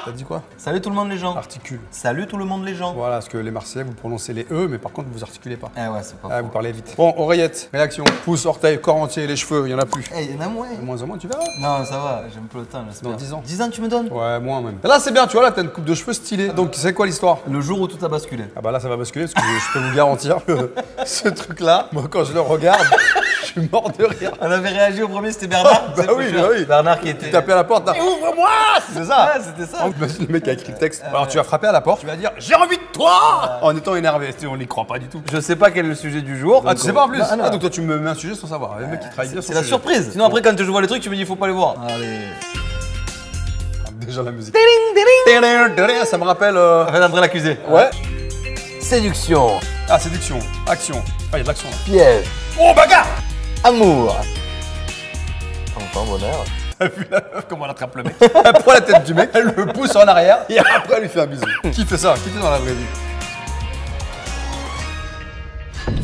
T'as dit quoi? Salut tout le monde les gens. Articule. Salut tout le monde les gens. Voilà, parce que les Marseillais, vous prononcez les E, mais par contre, vous articulez pas. Eh ouais, c'est pas Ah, vous parlez vite. Bon, oreillette, réaction. Pouce, orteil, corps entier, les cheveux, il y en a plus. Eh, il y en a moins. De moins en moins, tu verras. Non, ça va, j'ai un peu le temps, j'espère. Dans 10 ans. 10 ans, tu me donnes? Ouais, moins même. Là, c'est bien, tu vois, là, t'as une coupe de cheveux stylée. Donc, c'est quoi l'histoire? Le jour où tout a basculé. Ah bah là, ça va basculer, parce que je peux vous garantir que ce truc-là, moi, quand je le regarde, je suis mort de rire. On avait réagi au premier, c'était Bernard. Bah oui, bah oui. Bernard qui était. Tu tapais à la porte, ouvre-moi! C'est ça? Ouais, c'était ça. Imagine le mec qui a écrit le texte. Alors, tu vas frapper à la porte, tu vas dire j'ai envie de toi! En étant énervé. On n'y croit pas du tout. Je sais pas quel est le sujet du jour. Ah, tu sais pas en plus? Ah, non. Ah, donc toi, tu me mets un sujet sans savoir. Le mec qui travaille bien. C'est la surprise. Sinon, après, quand je vois les trucs, tu me dis faut pas les voir. Allez. Déjà la musique. Ding, ding. Ça me rappelle. Arrête d'entrer l'accusé. Ouais. Séduction. Ah, séduction. Action. Ah, il y a de l'action là. Piège. Oh, bagarre! Amour. Enfin, bonheur. T'as vu la meuf comment elle attrape le mec? Elle prend la tête du mec, elle le pousse en arrière et après elle lui fait un bisou. Qui fait ça? Qui fait dans la vraie vie?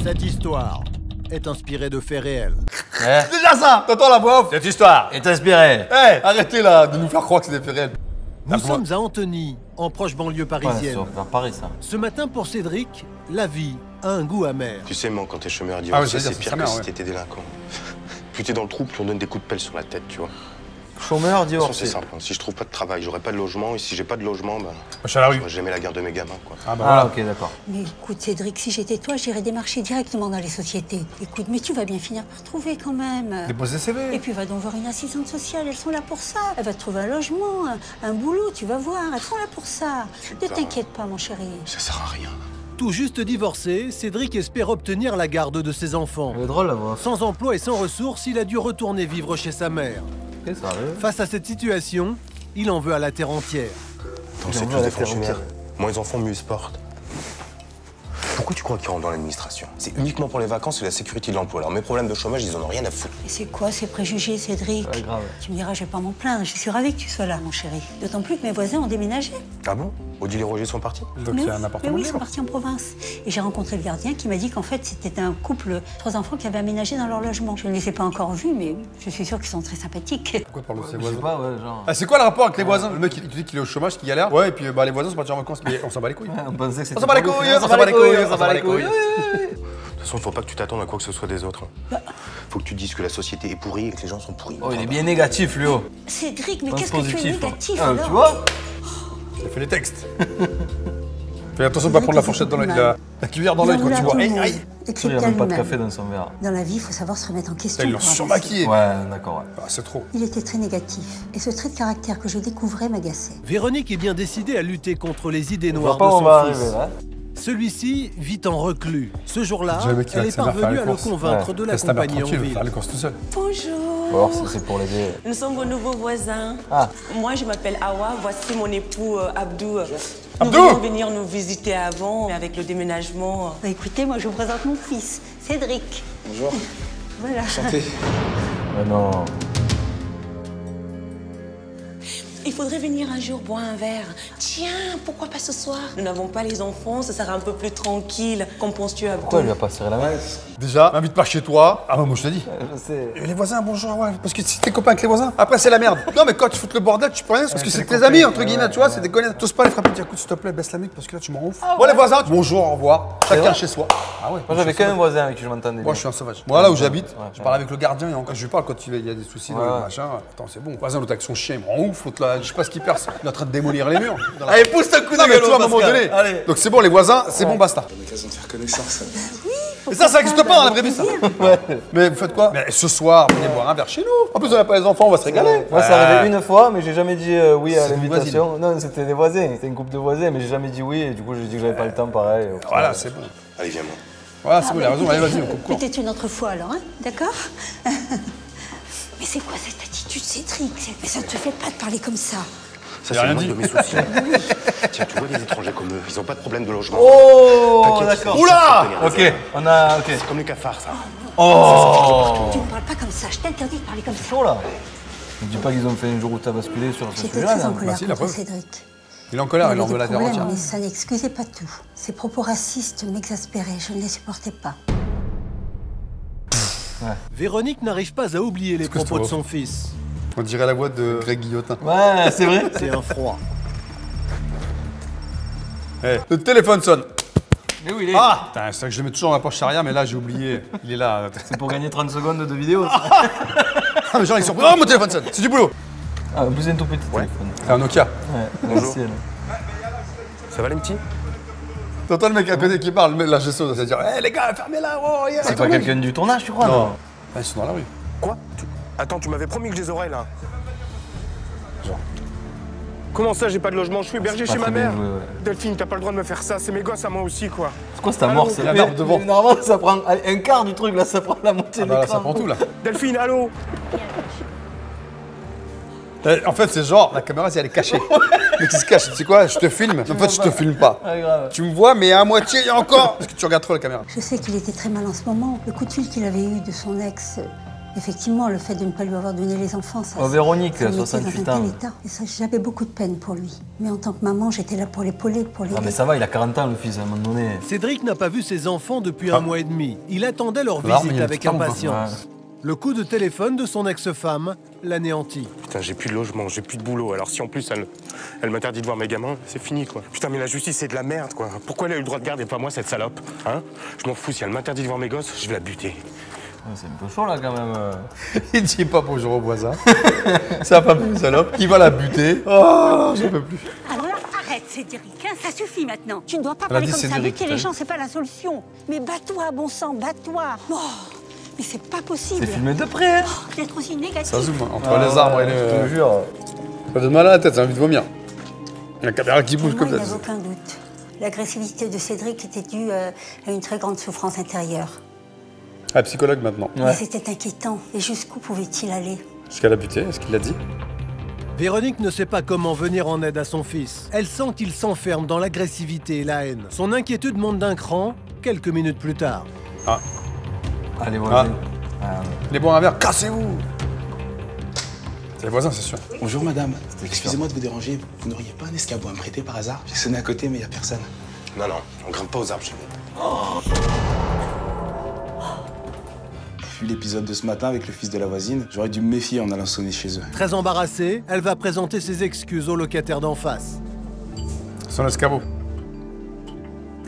Cette histoire est inspirée de faits réels. Eh. Déjà ça! T'entends la voix off? Cette histoire! Et t'inspirer. Hé, arrêtez là de nous faire croire que c'est des faits réels. Nous sommes à Antony, en proche banlieue Ouais, parisienne. c'est vers Paris ça. Ce matin, pour Cédric, la vie a un goût amer. Tu sais, moi, quand t'es chômeur Ah ouais, divorcé, c'est-à-dire, c'est c'est pire sa que mère, si ouais. t'étais délinquant. Plus t'es dans le trou, plus on donne des coups de pelle sur la tête, tu vois. Chômeur, De toute façon, c'est divorcé. simple. Hein. Si je trouve pas de travail, j'aurai pas de logement. Et si j'ai pas de logement, bah, Je suis à la rue. j'aurai jamais la garde de mes gamins, quoi. Ah bah Ah, voilà. ok, d'accord. Mais écoute, Cédric, si j'étais toi, j'irais démarcher directement dans les sociétés. Écoute, mais tu vas bien finir par trouver quand même. Déposer Et CV. puis va donc voir une assistante sociale, elles sont là pour ça. Elle va te trouver un logement, un boulot, tu vas voir, elles sont là pour ça. Ne t'inquiète pas, mon chéri. Ça sert à rien. Tout juste divorcé, Cédric espère obtenir la garde de ses enfants. Elle est drôle la voix. Sans emploi et sans ressources, il a dû retourner vivre chez sa mère. Ok, ça arrive. Face à cette situation, il en veut à la terre entière. Attends, c'est envie tous à la des faire fonctionnaires. Moins les enfants, mieux ils se portent. Pourquoi tu crois qu'ils rentrent dans l'administration? C'est uniquement pour les vacances et la sécurité de l'emploi. Alors mes problèmes de chômage, ils en ont rien à foutre. Mais c'est quoi ces préjugés, Cédric? Ouais, grave. Tu me diras, je vais pas m'en plaindre, je suis ravie que tu sois là, mon chéri. D'autant plus que mes voisins ont déménagé. Ah bon? Odile et Roger sont partis? Donc Mais c'est oui, un mais appartement oui, ils sont libre. partis en province. Et j'ai rencontré le gardien qui m'a dit qu'en fait, c'était un couple, 3 enfants qui avaient aménagé dans leur logement. Je ne les ai pas encore vus, mais je suis sûre qu'ils sont très sympathiques. Pourquoi parle de ses Je sais voisins? pas, ouais, genre. Ah, c'est quoi le rapport avec les voisins? Le mec il te dit qu'il est au chômage, qu'il galère. Ouais, et puis bah, les voisins sont partis en vacances. Mais on s'en bat les couilles. On pensait que c'était. On s'en bat les pour le couilles, film. on s'en bat les couilles, on s'en bat les couilles. De toute façon, faut pas que tu t'attendes à quoi que ce soit des autres. Hein. Faut que tu dises que la société est pourrie et que les gens sont pourris. Oh, il est bien négatif, lui. Oh. Cédric, mais Pense qu'est-ce que tu es positif, hein. négatif Ah, alors? tu vois? Il fait les textes. Fais attention de pas prendre la fourchette dans la cuillère dans l'œil quand tu vois. Aïe, aïe. Il Excepté n'y a même pas de lui-même. café dans son verre. Dans la vie, il faut savoir se remettre en question. Ils l'ont pour avancer. surmaquillé. Ouais, d'accord, ouais. Ah, c'est trop. Il était très négatif. Et ce trait de caractère que je découvrais m'agaçait. Véronique est bien décidée à lutter contre les idées Je noires vois pas de où on va son fils. arriver là. Celui-ci vit en reclus. Ce jour-là, J'ai le mec qui va elle avec est sa mère faire parvenue les à le courses. convaincre Ouais. de Laisse ta mère l'accompagner en tranquille, ville. faire les courses tout seul. Bonjour, Ou alors c'est pour l'aider. nous sommes vos nouveaux voisins. Ah. Moi, je m'appelle Awa, voici mon époux Abdou. Abdou! Nous voulions venir nous visiter avant, mais avec le déménagement. Bah, écoutez, moi je vous présente mon fils, Cédric. Bonjour. Voilà. Santé. Mais non. Il faudrait venir un jour boire un verre. Tiens, pourquoi pas ce soir? Nous n'avons pas les enfants, ce sera un peu plus tranquille. Qu'en penses-tu, Abdou? Pourquoi elle lui a pas serré la main? Déjà, m'invite pas chez toi. Ah, moi je te dis. Je sais. Et les voisins, bonjour, ouais. Parce que si t'es copain avec les voisins, après c'est la merde. Non, mais quand tu fous le bordel, tu peux rien. Parce que c'est tes amis, entre guillemets, tu vois, c'est des connaissances. T'oses pas les frapper, dire écoute, s'il te plaît, baisse la musique parce que là tu m'en ouf. Bon, les voisins, bonjour, au revoir. Chacun vrai chez soi. Ah ouais. Moi j'avais qu'un voisin avec qui je m'entendais. Moi bien. je suis un sauvage. Moi là où j'habite, Ouais, je parle avec le gardien et encore je lui parle quand il y a des soucis dans Ouais. le machin. Attends, c'est bon. Le voisin, l'autre avec son chien, il me rend ouf. L'autre là, je sais pas ce qu'il perce. Il est en train de démolir les murs. Dans la- Allez, pousse ton coup de Non, mais gueule, tu vois, à un moment Pascal. donné. Allez. Donc c'est bon, les voisins, c'est bon, basta. L'occasion de faire connaissance. Et ça n'existe pas dans la vraie vie, ça. Mais vous faites quoi? Mais ce soir, venez boire un verre chez nous. En plus, on n'a pas les enfants, on va se régaler. Moi, c'est arrivé une fois, mais j'ai jamais dit oui à C'est une l'invitation. Non, c'était des voisins, c'était une couple de voisins, mais j'ai jamais dit oui, et du coup, j'ai dit que j'avais pas le temps, pareil. Au final, Voilà, c'est bon. Allez, viens, moi. Voilà, c'est bon, il a raison. Allez, vas-y, on coupe court. Peut-être une autre fois alors, hein? D'accord? Mais c'est quoi cette attitude, Cédric? Mais ça ne te fait pas de parler comme ça. Ça, J'ai c'est rien le dit. moindre de mes soucis. Tiens, tu vois des étrangers comme eux, ils ont pas de problème de logement. Oh, T'inquiète, d'accord. ils Oula savent tenir des Ok, on a. Ok. C'est comme les cafards, ça. Tu ne parles pas comme ça, je t'interdis de parler comme ça. Chaud là. Ne dis pas qu'ils ont fait un jour où t'as basculé sur ce J'étais sujet-là. très en non. colère Bah si, la contre preuve. Cédric. Il est en colère, il avait en veut des la terre problèmes, entière. mais ça n'excusait pas tout. Ses propos racistes m'exaspéraient, je ne les supportais pas. Véronique n'arrive pas à oublier les que c'est propos de trop son fils. On dirait la voix de Greg Guillotin. Ouais, c'est vrai. C'est un froid. Eh, le téléphone sonne. Mais où il est? Ah putain, c'est vrai que je le mets toujours dans la poche arrière, mais là j'ai oublié. Il est là. C'est pour gagner 30 secondes de vidéo. Ça. Ah, mais genre ils sont. Oh, mon téléphone sonne. C'est du boulot. Ah, en plus, c'est un tout petit téléphone. C'est un Nokia. Ouais, Bonjour. merci, Ça va les petits? T'entends le mec à côté qui parle, la gesso, ça veut dire hé les gars, fermez-la, oh, yeah. C'est pas quelqu'un du tournage, tu crois? Non. Ah, ils sont dans la rue. Quoi? Attends, tu m'avais promis que je les aurais là. Comment ça, j'ai pas de logement? Je suis hébergé pas chez ma très bien mère. joué, ouais. Delphine, t'as pas le droit de me faire ça. C'est mes gosses à moi aussi, quoi. C'est quoi cette amorce? Il y a la barbe devant. Normalement, ça prend un quart du truc, là, ça prend la moitié Ah de bah là, l'écran. ça prend tout là. Delphine, allô? En fait, c'est genre, la caméra, si elle est cachée. Mais qui se cache, tu sais quoi, je te filme. En fait, je te filme pas. Ah, grave. Tu me vois, mais à moitié, il y a encore. Parce que tu regardes trop la caméra. Je sais qu'il était très mal en ce moment. Le coup de fil qu'il avait eu de son ex, effectivement, le fait de ne pas lui avoir donné les enfants, ça. Oh, Véronique, ça me mettait 68 dans un ans. tel état. Et ça, j'avais beaucoup de peine pour lui. Mais en tant que maman, j'étais là pour l'épauler, pour l'aider. Ah, mais ça va, il a 40 ans, le fils, à un moment donné. Cédric n'a pas vu ses enfants depuis un mois et demi. Il attendait leur Alors, mais il visite y a avec du temps, quoi. impatience. Le coup de téléphone de son ex-femme l'anéantit. Putain, j'ai plus de logement, j'ai plus de boulot. Alors si en plus elle m'interdit de voir mes gamins, c'est fini, quoi. Putain, mais la justice, c'est de la merde, quoi. Pourquoi elle a eu le droit de garde et pas moi, cette salope? Hein? Je m'en fous, si elle m'interdit de voir mes gosses, je vais la buter. Ouais, c'est un peu chaud, là, quand même. Il dit pas bonjour au voisin. Ça va pas plus salope. Il va la buter. Oh, j'en peux plus. Alors là, arrête, Cédric, hein, ça suffit maintenant. Tu ne dois pas Elle a parler dit comme ça. Cédric, Buter t'as les vu gens, c'est pas la solution. Mais bats-toi, bon sang, bats-toi. Oh, mais c'est pas possible. C'est filmé de près, hein. Oh, d'être aussi négatif. Ça zoome entre les arbres et Je te le. jure. Ça fait mal à la tête, j'ai envie de vomir. Il y a la caméra qui bouge Moi, comme il n'y ça. avait aucun doute. L'agressivité de Cédric était due à une très grande souffrance intérieure. Ah, psychologue maintenant. Mais c'était inquiétant. Et jusqu'où pouvait-il aller? Est-ce qu'elle a buté? Est-ce qu'il l'a dit? Véronique ne sait pas comment venir en aide à son fils. Elle sent qu'il s'enferme dans l'agressivité et la haine. Son inquiétude monte d'un cran quelques minutes plus tard. Ah, Allez, voisins. les bons à verre, cassez-vous! C'est les voisins, c'est sûr. Bonjour madame, excusez-moi de vous déranger, vous n'auriez pas un escabeau à me prêter par hasard? J'ai sonné à côté mais il n'y a personne. Non, non, on grimpe pas aux arbres chez nous. Vu l'épisode de ce matin avec le fils de la voisine, j'aurais dû me méfier en allant sonner chez eux. Très embarrassée, elle va présenter ses excuses au locataire d'en face. Son escabeau.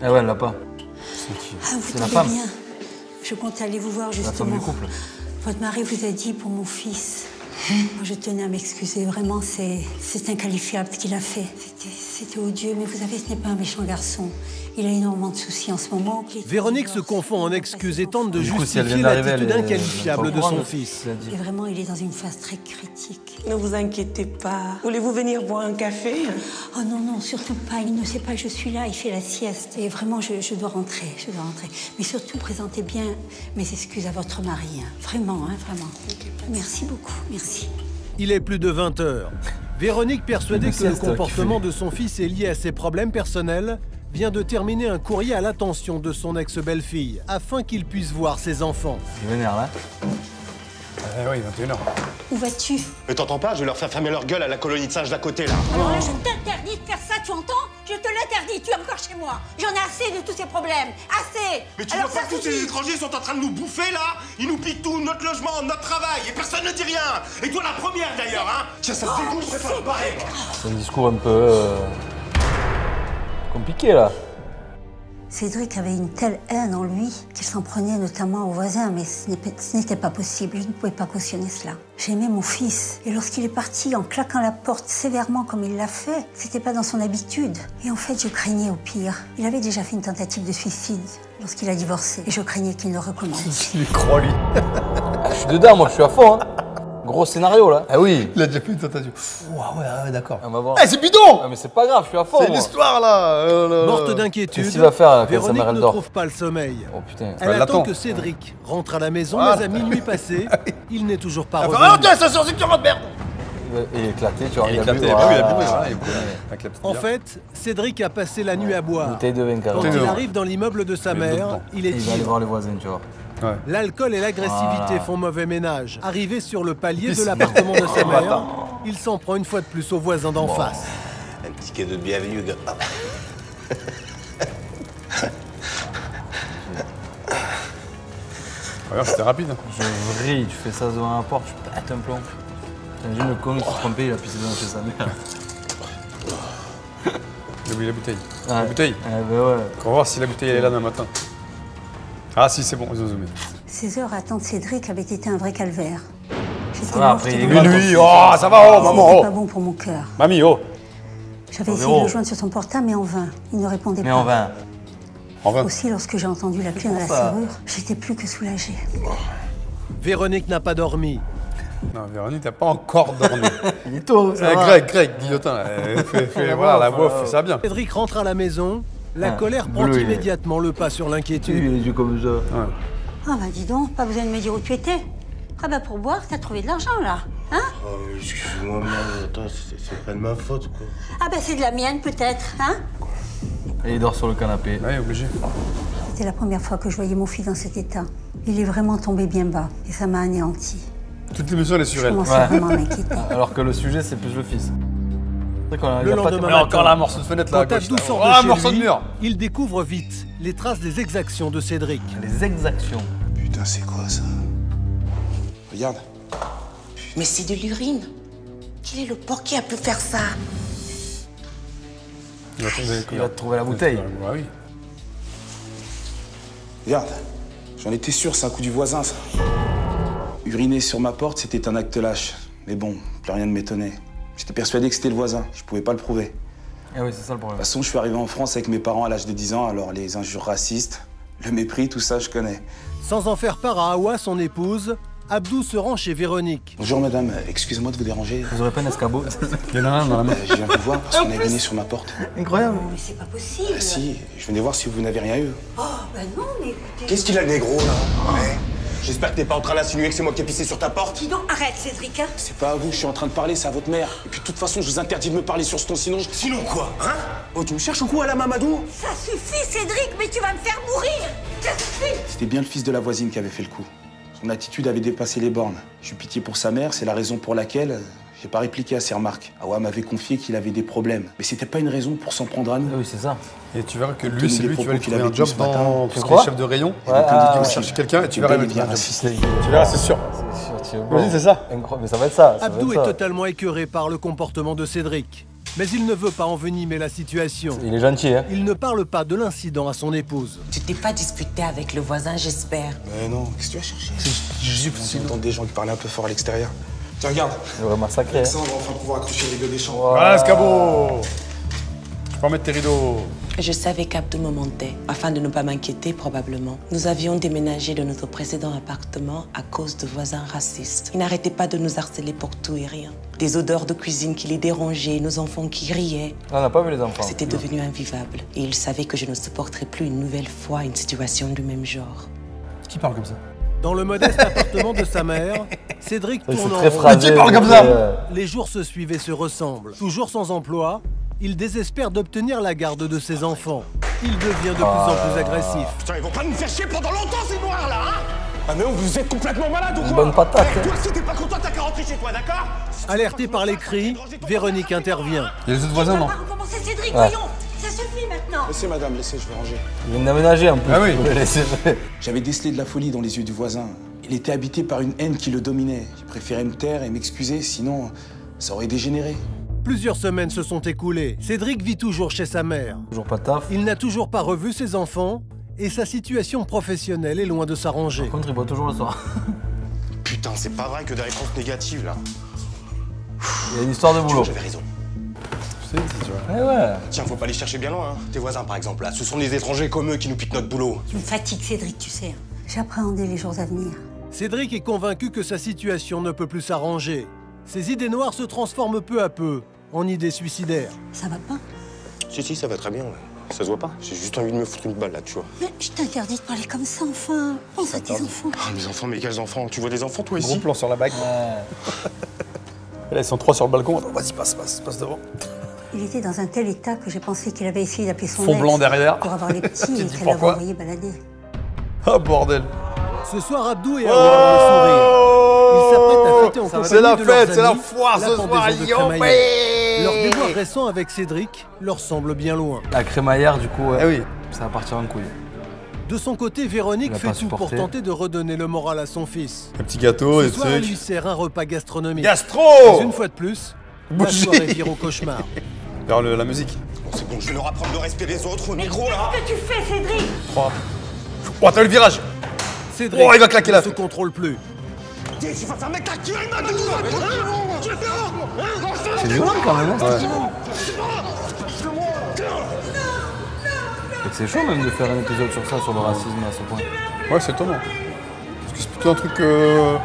Ah ouais, elle l'a pas. Ah, vous C'est la tombez femme. bien. Je comptais aller vous voir La femme justement. du couple. Votre mari vous a dit pour mon fils. Moi, je tenais à m'excuser. Vraiment, c'est inqualifiable ce qu'il a fait. C'était odieux, mais vous savez, ce n'est pas un méchant garçon. Il a énormément de soucis en ce moment. Véronique se confond en excuses et tente de Du coup, si elle justifier vient d'arriver, l'attitude elle est inqualifiable pas de au courant son de fils. ce qu'il a dit. Et vraiment, il est dans une phase très critique. Ne vous inquiétez pas. Voulez-vous venir boire un café? Oh non, non, surtout pas. Il ne sait pas que je suis là. Il fait la sieste. Et vraiment, je dois rentrer. Je dois rentrer. Mais surtout, présentez bien mes excuses à votre mari. Hein. Vraiment, hein, vraiment. Merci beaucoup. Merci. Il est plus de 20 heures. Véronique, persuadée Une que le sieste, comportement qui fait. de son fils est lié à ses problèmes personnels, vient de terminer un courrier à l'attention de son ex-belle-fille, afin qu'il puisse voir ses enfants. Il est vénère, là. Eh oui, 21h. Où vas-tu? Mais t'entends pas? Je vais leur faire fermer leur gueule à la colonie de singes d'à côté, là. Alors là, je t'interdis de faire ça, tu entends? Je te l'interdis, tu es encore chez moi. J'en ai assez de tous ces problèmes. Assez! Mais tu Alors vois pas que tous ces étrangers sont en train de nous bouffer, là? Ils nous piquent tout, notre logement, notre travail, et personne ne dit rien. Et toi, la première, d'ailleurs, hein? Tiens, ça me dégoûte, je préfère me barrer, moi. C'est un discours un peu... compliqué, là. Cédric avait une telle haine en lui qu'il s'en prenait notamment aux voisins, mais ce n'était pas possible. Je ne pouvais pas cautionner cela. J'aimais mon fils, et lorsqu'il est parti en claquant la porte sévèrement comme il l'a fait, c'était pas dans son habitude. Et en fait, je craignais au pire. Il avait déjà fait une tentative de suicide lorsqu'il a divorcé, et je craignais qu'il ne recommence. Il croit, lui. Je suis dedans, moi, je suis à fond, hein. Gros scénario, là. Ah oui. Il a déjà fait une tentative. Ouais, d'accord. On va voir. Eh, c'est bidon! Ah, mais c'est pas grave, je suis à fond, C'est moi. l'histoire, là. Morte Qu'est-ce d'inquiétude, qu'il va faire quand sa Véronique mère, elle ne dort? trouve pas le sommeil. Oh, putain. Elle Elle attend l'attend. que Cédric rentre à la maison, Voilà. mais à minuit passé, il n'est toujours pas Ah, revenu. tiens, ça sort, c'est que tu rentres, merde! Il est éclaté, tu vois. Il est a éclaté, bu, bah oui, il a bu, voilà. voilà, il est bourré. Avec la petite En bière. fait, Cédric a passé la nuit à boire. Bouteille de vin, Quand carrément. il dedans. arrive dans l'immeuble de sa Il est mère, dedans. il est Il va aller ivre. voir les voisins, tu vois. Ouais. L'alcool et l'agressivité Voilà. font mauvais ménage. Arrivé sur le palier de Pisse. l'appartement de sa mère, il s'en prend une fois de plus aux voisins d'en face. Un petit cadeau de bienvenue, gars. Regarde, c'était rapide. Je vrille, tu fais ça devant la porte, je pète un plomb. T'imagines le con qui s'est trompé, il a pissé devant chez sa mère. Le oublié la bouteille. Ouais. La bouteille. Bah ouais. On va voir si la bouteille elle est là demain matin. Ah si, c'est bon, ils ont zoomé. Ces heures à attendre Cédric avaient été un vrai calvaire. J'étais va, morte après, de il est Mais douleur. lui, oh, ça va, oh, maman, C'était oh. pas bon pour mon cœur. Mamie, oh. J'avais Oh, essayé de Véro. le joindre sur son portable, mais en vain. Il ne répondait Mais pas. en vain. En vain. Aussi, lorsque j'ai entendu la clé dans la ça. serrure, j'étais plus que soulagée. Véronique n'a pas dormi. Non, Véronique, t'as pas encore dormi. Il est tôt, ça va. Greg, guillotin, là. Voilà, la voix, fais ça bien. Cédric rentre à la maison. La Ah, colère prend bleu, il est. immédiatement le pas sur l'inquiétude. Il est yeux comme ça. Ouais. Ah bah dis donc, pas besoin de me dire où tu étais. Ah bah pour boire, t'as trouvé de l'argent là, hein? Oh, excuse-moi, mais attends, c'est pas de ma faute, quoi. Ah bah c'est de la mienne peut-être, hein? Et il dort sur le canapé. Ouais, obligé. C'était la première fois que je voyais mon fils dans cet état. Il est vraiment tombé bien bas et ça m'a anéanti. Toute l'émission, elle est sur Je elle. commençais Ouais. vraiment à m'inquiéter. Alors que le sujet, c'est plus le fils. C'est vrai qu'on a- Le il y a pas de- lendemain Mais encore matin, là, morceau de fenêtre là à quand gauche. Abdou là. sort Ah, de morceau chez de lui, mur. il découvre vite les traces des exactions de Cédric. Les exactions. Putain, c'est quoi ça? Regarde. Mais c'est de l'urine. Quel est le porc qui a pu faire ça? Il va trouver- Il va te trouver la bouteille. Ouais, oui. Regarde. J'en étais sûr, c'est un coup du voisin, ça. Uriner sur ma porte, c'était un acte lâche. Mais bon, plus rien ne m'étonnait. J'étais persuadé que c'était le voisin. Je pouvais pas le prouver. Ah oui, c'est ça le De problème. toute façon, je suis arrivé en France avec mes parents à l'âge de 10 ans, alors les injures racistes, le mépris, tout ça, je connais. Sans en faire part à Hawa, son épouse, Abdou se rend chez Véronique. Bonjour madame, excusez-moi de vous déranger. Vous aurez pas un escabeau? Il y en a un dans la main. Je viens vous voir parce qu'on a uriné sur ma porte. Incroyable. Non mais c'est pas possible. Ah si, je venais voir si vous n'avez rien eu. Oh bah non mais écoutez... Qu'est-ce qu'il a, le négro, là? Ouais. J'espère que t'es pas en train d'insinuer que c'est moi qui ai pissé sur ta porte. Dis donc, arrête Cédric, hein? C'est pas à vous que je suis en train de parler, c'est à votre mère. Et puis de toute façon, je vous interdis de me parler sur ce ton, sinon je... Sinon quoi, hein? Oh, tu me cherches au coup à la Mamadou? Ça suffit Cédric, mais tu vas me faire mourir! Ça suffit! C'était bien le fils de la voisine qui avait fait le coup. Son attitude avait dépassé les bornes. J'ai eu pitié pour sa mère, c'est la raison pour laquelle j'ai pas répliqué à ses remarques. Awa m'avait confié qu'il avait des problèmes. Mais c'était pas une raison pour s'en prendre à Ah nous. oui, c'est ça. Et tu verras que Compte lui, tenu c'est des lui qui va propos lui qu'il trouver un avait job tenus ce matin. dans Tu tout ce qui crois est chef de rayon. Et aucun des Tu deux vas aussi. chercher quelqu'un et tu C'est verras, bel et il va bien te raciste. Tu verras, c'est sûr. C'est sûr, tu es Vas-y, bon. c'est ça. Incroyable, mais ça va être ça. Ça va Abdou être est ça. totalement écœuré par le comportement de Cédric. Mais il ne veut pas envenimer la situation. Il est gentil, hein. Il ne parle pas de l'incident à son épouse. Tu t'es pas disputé avec le voisin, j'espère. Mais non, qu'est-ce que tu vas chercher? J'entends des gens qui parlaient un peu fort à l'extérieur. Tiens, regarde. Il aurait massacré. Hein. Ça, on va enfin pouvoir accrocher les rideaux des chambres. Voilà, escabeau. Tu peux remettre tes rideaux. Je savais qu'Abdou me mentait, afin de ne pas m'inquiéter probablement. Nous avions déménagé de notre précédent appartement à cause de voisins racistes. Ils n'arrêtaient pas de nous harceler pour tout et rien. Des odeurs de cuisine qui les dérangeaient, nos enfants qui riaient. Ah, on n'a pas vu les enfants. C'était devenu invivable. Et ils savaient que je ne supporterais plus une nouvelle fois une situation du même genre. Qui parle comme ça? Dans le modeste appartement de sa mère, Cédric C'est tourne en très rond. phrasé. Qui parle comme ça Les jours se suivent et se ressemblent. Toujours sans emploi, il désespère d'obtenir la garde de ses enfants. Il devient de plus en plus agressif. Putain, ils vont pas nous faire chier pendant longtemps, ces noirs, là, hein? Ah, mais vous êtes complètement malade ou quoi? Une bonne patate, Eh, hein. toi, si t'es pas content, t'as qu'à rentrer chez toi, d'accord? Alerté par les cris, Véronique intervient. Il y a les autres voisins, non? On va pas recommencer Cédric, Ouais. voyons! Ça suffit maintenant! Laissez, madame, laissez, je vais ranger. Il vient d'aménager en plus. Ah oui. Vous le laissez. J'avais décelé de la folie dans les yeux du voisin. Il était habité par une haine qui le dominait. J'ai préféré me taire et m'excuser, sinon ça aurait dégénéré. Plusieurs semaines se sont écoulées. Cédric vit toujours chez sa mère. Toujours pas de taf. Il n'a toujours pas revu ses enfants et sa situation professionnelle est loin de s'arranger. Par contre, il boit toujours le soir. Putain, c'est pas vrai que des réponses négatives, là. Il y a une histoire de boulot. J'avais raison. Tu sais, tu vois. Eh ouais. Tiens, faut pas les chercher bien loin, hein. Tes voisins, par exemple, là. Ce sont des étrangers comme eux qui nous piquent notre boulot. Tu me fatigues Cédric, tu sais. J'appréhendais les jours à venir. Cédric est convaincu que sa situation ne peut plus s'arranger. Ses idées noires se transforment peu à peu en idées suicidaires. Ça va pas? Si, ça va très bien, ouais. Ça se voit pas. J'ai juste envie de me foutre une balle, là, tu vois. Mais je t'interdis de parler comme ça, enfin. Pense à tes enfants. Ah, mes enfants, mais quels enfants? Tu vois des enfants, toi, Gros ici? plan sur la bague. Et là, ils sont trois sur le balcon. Attends, vas-y, passe devant. Il était dans un tel état que j'ai pensé qu'il avait essayé d'appeler son Fond ex blanc derrière. pour avoir les petits Tu et dis qu'elle l'avait pourquoi? envoyé balader. Ah, bordel. Ce soir, Abdou et Hawa ont le sourire. Ils s'apprêtent à fêter en compagnie C'est la de fête, leurs c'est la amis foire la ce soir. pendaison de crémaillère. Yopé. Leur déboire récent avec Cédric leur semble bien loin. La crémaillère, du coup, Eh oui. ça va partir en couille. De son côté, Véronique Il a fait pas tout pour supporté. tenter de redonner le moral à son fils. Un petit gâteau, Ce des soir, elle lui trucs. sert un repas gastronomique. Gastro. Mais une fois de plus, la Bougie. soirée vire au cauchemar. Vers la musique. C'est bon, je vais leur apprendre de respect des autres, négro, là. Qu'est-ce que tu fais, Cédric? 3. Oh, t'as eu le virage. Cédric Oh, il va claquer là. ne se contrôle plus. Dis, tu vas faire un mec à qui il m'a dit. C'est violent quand même, hein, c'est chaud même de faire un épisode sur ça, sur le racisme à ce point. Ouais, c'est étonnant. Parce que c'est plutôt un truc que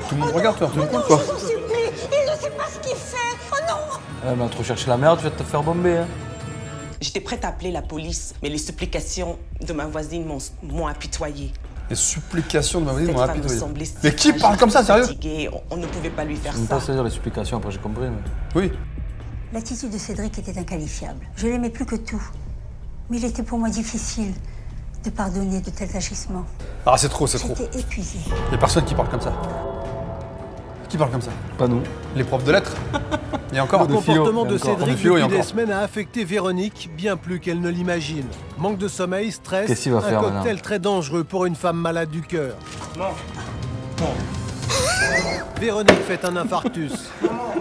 tout le monde regarde, toi, tout le monde, quoi. Je vous supplie, il ne sait pas ce qu'il fait. Oh non! Mais à trop chercher la merde, tu vas te faire bomber. Hein. J'étais prête à appeler la police, mais les supplications de ma voisine m'ont apitoyée. Les supplications de ma voisine Cette m'ont femme me apitoyé. semblait si Mais qui fragile, parle comme ça, si sérieux? fatiguée. On ne pouvait pas lui faire Je ne ça. pas saisir les supplications, après j'ai compris. Mais... Oui. L'attitude de Cédric était inqualifiable. Je l'aimais plus que tout. Mais il était pour moi difficile de pardonner de tels agissements. Ah, c'est trop, c'est trop. J'étais épuisée. Il y a personne qui parle comme ça. Qui parle comme ça? Pas nous. Les profs de lettres. Et encore Le comportement de Et encore. Cédric De philo, et depuis des encore. semaines a affecté Véronique bien plus qu'elle ne l'imagine. Manque de sommeil, stress, Qu'est-ce qu'il va un faire, cocktail maintenant très dangereux pour une femme malade du cœur. Véronique fait un infarctus.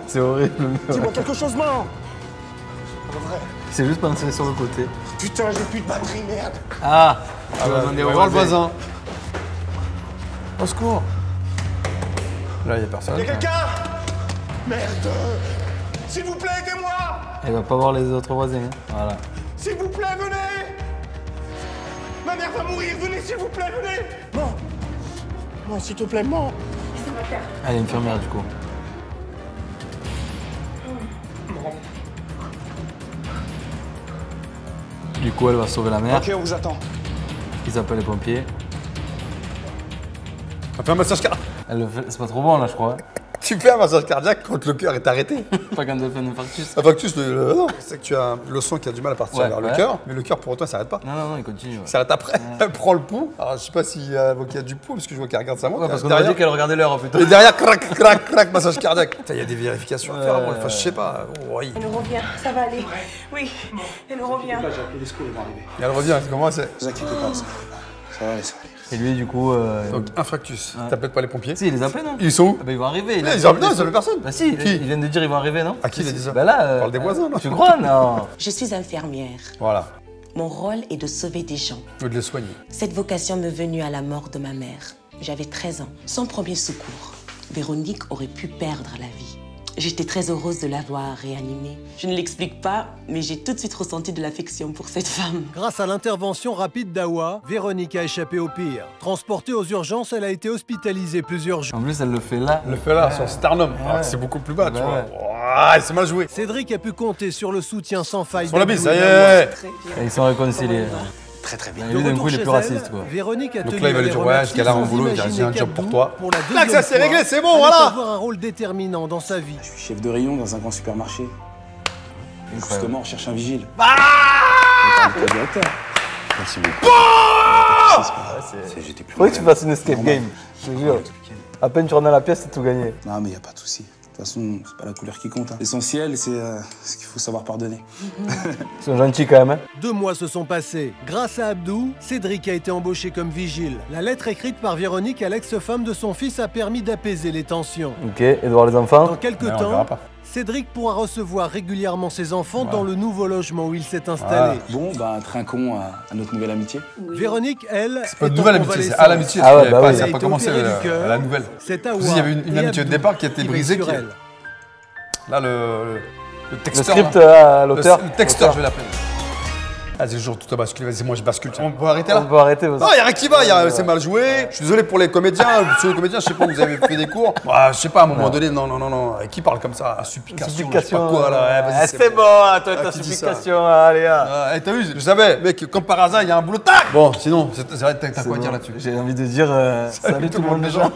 C'est horrible. Dis-moi quelque chose, maman. C'est juste pensé sur le côté. Putain, j'ai plus de batterie, merde. Ah, Ah bah, on va voir le voisin. Au secours. Là, il y a personne. Y'a quelqu'un? Merde. S'il vous plaît, aidez-moi. Elle va pas voir les autres voisins. Hein. Voilà. S'il vous plaît, venez. Ma mère va mourir, venez, s'il vous plaît, venez. Non. Non, s'il te plaît, non. Elle est infirmière du coup. Du coup, elle va sauver la mère. Ok, on vous attend. Ils appellent les pompiers. On fait un massage cardiaque. Elle le fait... C'est pas trop bon là, je crois. Tu fais un massage cardiaque quand le cœur est arrêté. Pas quand elle fait un infarctus. Infarctus, non. C'est que tu as le sang qui a du mal à partir Ouais, vers le ouais. cœur, mais le cœur pour autant il s'arrête pas. Non, il continue. Ouais. Il s'arrête après. Elle prend le pouls. Alors je sais pas s'il y a du pouls, parce que je vois qu'elle regarde sa montre. Ouais, parce qu'on a dit qu'elle regardait l'heure plutôt. Et derrière, crac, crac, crac, massage cardiaque. Putain, il y a des vérifications à faire. Enfin, je sais pas. Oh, oui. Elle nous revient, ça va aller. Oui, elle nous revient. J'ai appelé les secours, ils vont arriver. Et elle revient, comment c'est? Ne vous inquiétez pas, ça va aller, ça va aller. Et lui, du coup. Donc, infarctus. T'appelles pas les pompiers? Si, il les appelle, non? Ils sont où? Bah, ils vont arriver. Non, ils appellent personne. Bah, si, Qui? ils viennent de dire ils vont arriver, non? À qui il a dit ça? Bah là. On parle des voisins, là. Tu crois, non? Je suis infirmière. Voilà. Mon rôle est de sauver des gens. Ou de les soigner. Cette vocation m'est venue à la mort de ma mère. J'avais 13 ans. Sans premier secours, Véronique aurait pu perdre la vie. J'étais très heureuse de l'avoir réanimée. Je ne l'explique pas, mais j'ai tout de suite ressenti de l'affection pour cette femme. Grâce à l'intervention rapide d'Awa, Véronique a échappé au pire. Transportée aux urgences, elle a été hospitalisée plusieurs jours. En plus, elle le fait là. Le fait là, sur sternum. Alors que c'est beaucoup plus bas, tu vois. Ouah, c'est mal joué. Cédric a pu compter sur le soutien sans faille Sur la bise, d'Abdou ça y et d'Awa. est. Et ils sont réconciliés. Très très bien. Et lui, d'un coup, il est plus raciste, quoi. Véronique a Donc tenu là, il va à lui les dire, ouais, remercier jusqu'à là, sans mon boulot, j'ai imaginer un job pour qu'Abdou, toi. Pour la Clac, ça, deuxième c'est fois, réglé, c'est bon, allait voilà. avoir un rôle déterminant dans sa vie. Je suis chef de rayon dans un grand supermarché. Et justement, on cherche un vigile. Le directeur. Merci beaucoup. J'étais plus. Faudrait que tu fasses une escape game. Je te jure. À peine tu rentres dans la pièce, c'est tout gagné. Non, mais y a pas de souci. De toute façon, c'est pas la couleur qui compte. Hein. L'essentiel, c'est ce qu'il faut savoir pardonner. Ils sont gentils quand même, hein. 2 mois se sont passés. Grâce à Abdou, Cédric a été embauché comme vigile. La lettre écrite par Véronique à l'ex-femme de son fils a permis d'apaiser les tensions. Ok, et de voir les enfants. Dans quelques Mais on verra temps, pas. Cédric pourra recevoir régulièrement ses enfants dans le nouveau logement où il s'est installé. Bon, bah, trinquons à notre nouvelle amitié. Véronique, elle, C'est pas une est nouvelle en amitié, c'est convalescence. à l'amitié. Ah ouais, ça bah oui. n'a Elle a pas été commencé opérée du cœur. la nouvelle. C'est Awa. Il y avait une et amitié de Abdou départ qui a été veillent brisée. sur elle. Là, le Le texteur. script là. à l'auteur. Le texteur, je vais l'appeler. Vas-y, le jour tout a basculé, vas-y, moi je bascule. On peut arrêter là? On peut arrêter. Non, il y a rien qui va, c'est mal joué. Je suis désolé pour les comédiens. Sur les comédiens, je sais pas, vous avez fait des cours. Je sais pas, à un moment donné, non. Qui parle comme ça? Supplication. Je sais pas quoi, là. Ouais, vas-y, C'est bon, toi, ta qui dit supplication, allez. T'as vu, je savais, mec, comme par hasard, il y a un boulot. Tac! Bon, sinon, t'as quoi à dire là-dessus? J'ai envie de dire salut tout le monde déjà.